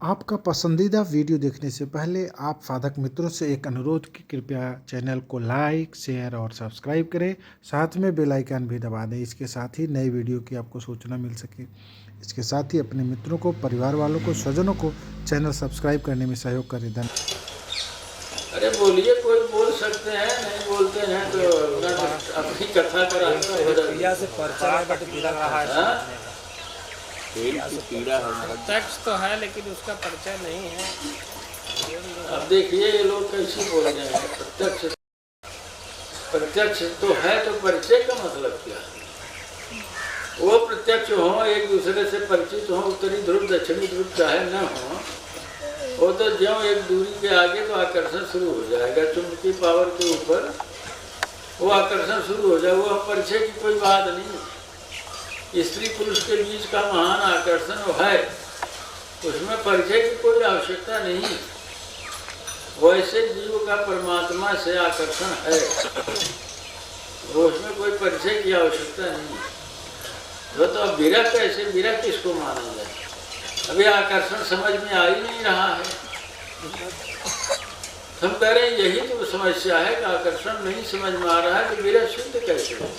आपका पसंदीदा वीडियो देखने से पहले आप साधक मित्रों से एक अनुरोध कि कृपया चैनल को लाइक, शेयर और सब्सक्राइब करें। साथ में बेल आइकन भी दबा दें। इसके साथ ही नई वीडियो की आपको सूचना मिल सके। इसके साथ ही अपने मित्रों को, परिवार वालों को, स्वजनों को चैनल सब्सक्राइब करने में सहयोग करें। धन्यवाद। अरे बोलिए, कोई बोल सकते हैं, नहीं बोलते हैं तो अपनी कथा करा से पर्चा है बट लग रहा है टैक्स तो है लेकिन उसका परिचय नहीं है। अब देखिए ये लोग कैसे बोल रहे हैं। प्रत्यक्ष तो है, तो परिचय का मतलब क्या है? वो प्रत्यक्ष हो, एक दूसरे से परिचित हो, उत्तरी ध्रुव दक्षिणी ध्रुव चाहे न हो, वो तो ज्यों एक दूरी के आगे तो आकर्षण शुरू हो जाएगा। चुंबकीय पावर के ऊपर वो आकर्षण शुरू हो जाए। वो परिचय की कोई बात नहीं। स्त्री पुरुष के बीच का महान आकर्षण है, उसमें परिचय की कोई आवश्यकता नहीं। वैसे जीव का परमात्मा से आकर्षण है, वो उसमें कोई परिचय की आवश्यकता नहीं। तो अब विरह कैसे, विरह किसको माना जाए? अभी आकर्षण समझ में आ ही नहीं रहा है। हम कह रहे हैं यही तो समस्या है कि आकर्षण नहीं समझ में आ रहा है कि विरह शुद्ध कैसे है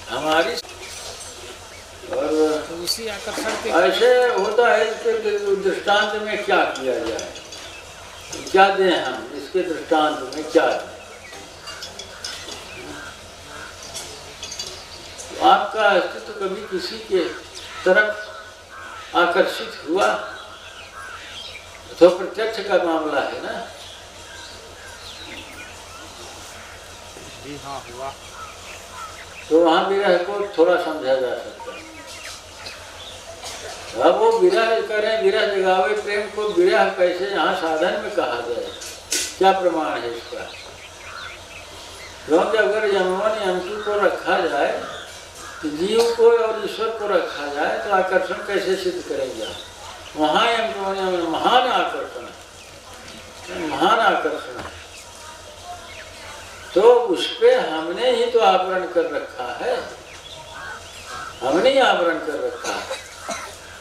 हमारी। और उसी आकर्षण के ऐसे होता है। इसके दृष्टांत में क्या किया जाए, क्या दें हम इसके दृष्टांत में क्या दें? तो आपका अस्तित्व कभी किसी के तरफ आकर्षित हुआ तो प्रत्यक्ष का मामला है ना। जी हाँ, हुआ। तो वहाँ विरह को थोड़ा समझा जा सकता है। अब वो विरह करें, विरह जगावे प्रेम को, विरह कैसे यहाँ साधन में कहा जाए? क्या प्रमाण है इसका? क्योंकि अगर यमवन यमकी को रखा जाए, तो जीव को और ईश्वर को रखा जाए, तो आकर्षण कैसे सिद्ध करेंगे? वहाँ यम महान आकर्षण है, महान आकर्षण है। तो उस पे हमने ही तो आवरण कर रखा है, हमने ही आवरण कर रखा है।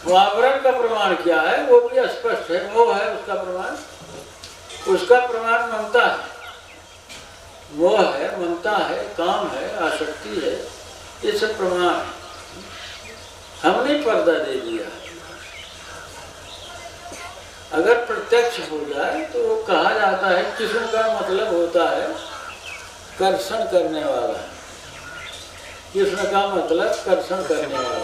वो आवरण का प्रमाण क्या है? वो भी स्पष्ट है, वो है उसका प्रमाण। उसका प्रमाण ममता है, मोह है, ममता है, काम है, आसक्ति है, ये सब प्रमाण है। हमने पर्दा दे दिया। अगर प्रत्यक्ष हो जाए तो वो कहा जाता है, किस्म का मतलब होता है कर्षण करने वाला। कृष्ण का मतलब कर्षण करने वाला।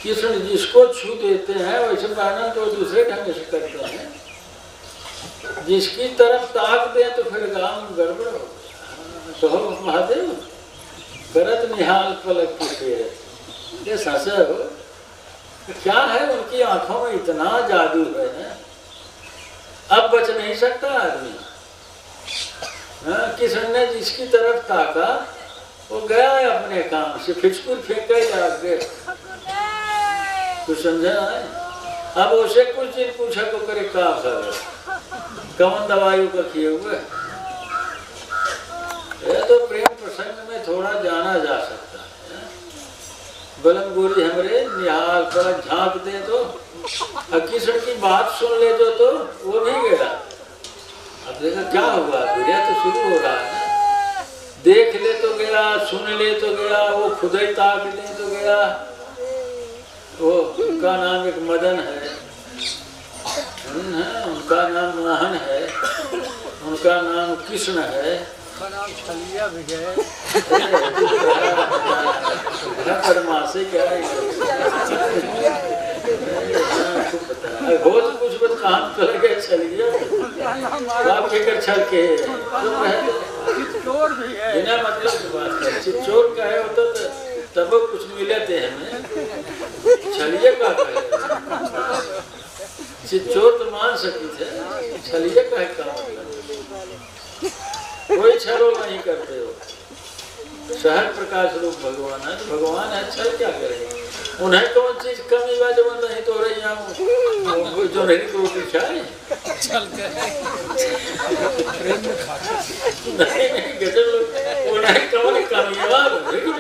कृष्ण जिसको छू देते हैं वैसे वर्णन तो दूसरे ढंग से करते हैं। जिसकी तरफ ताक दे तो फिर काम गड़बड़ हो गया। तो हम महादेव करत निहाल पलक की फेर, ये ससे हो। क्या है उनकी आंखों में इतना जादू है ना, अब बच नहीं सकता आदमी। किसी ने जिसकी तरफ ताका वो गया है अपने काम से, फिचकुर फेंका ही आगे। कुछ समझा है? अब उसे कुछ दिन पूछा को करे का कर कौन दवाई का किए हुए। ये तो प्रेम प्रसंग में थोड़ा जाना जा सकता है। बलम गोरी हमरे निहाल पर झांक दे तो, किसी की बात सुन ले तो वो भी गया। अब देखा क्या हुआ, विरह तो शुरू हो रहा है ना। देख ले तो गया, सुन ले तो गया, वो खुद ही ताक ले तो गया। वो उनका नाम एक मदन है, उनका नाम मोहन है, उनका नाम कृष्ण है, छलिया भी गए। से क्या है? बहुत कुछ बत कहाँ चल गए, चल गया आप फिक्र छल के चित्तौड़ भी है। बिना मतलब की बात कर। चित्तौड़ का है होता तो तब कुछ मिले थे हमें। छलिए का कहे, चित्तौड़ तो मान सकी थे, छलिए का है का मतलब? कोई छलो नहीं करते हो। सहज प्रकाश रूप भगवान है, तो भगवान है, छल क्या करेंगे? उन्हें कौन चीज कमी बा जो नहीं तो रही हम जो नहीं को पीछाए चल के नहीं गजब। उन्हें कौन कमी बा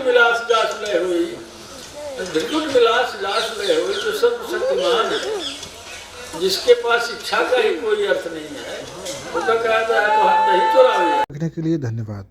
विलास जास ले हुई त्रिकुट विलास लास लय हो तो सर्वशक्तिमान है, जिसके पास इच्छा का ही कोई अर्थ नहीं है, उसका कहा जाए तो हम नहीं चुरावे। देखने के लिए धन्यवाद।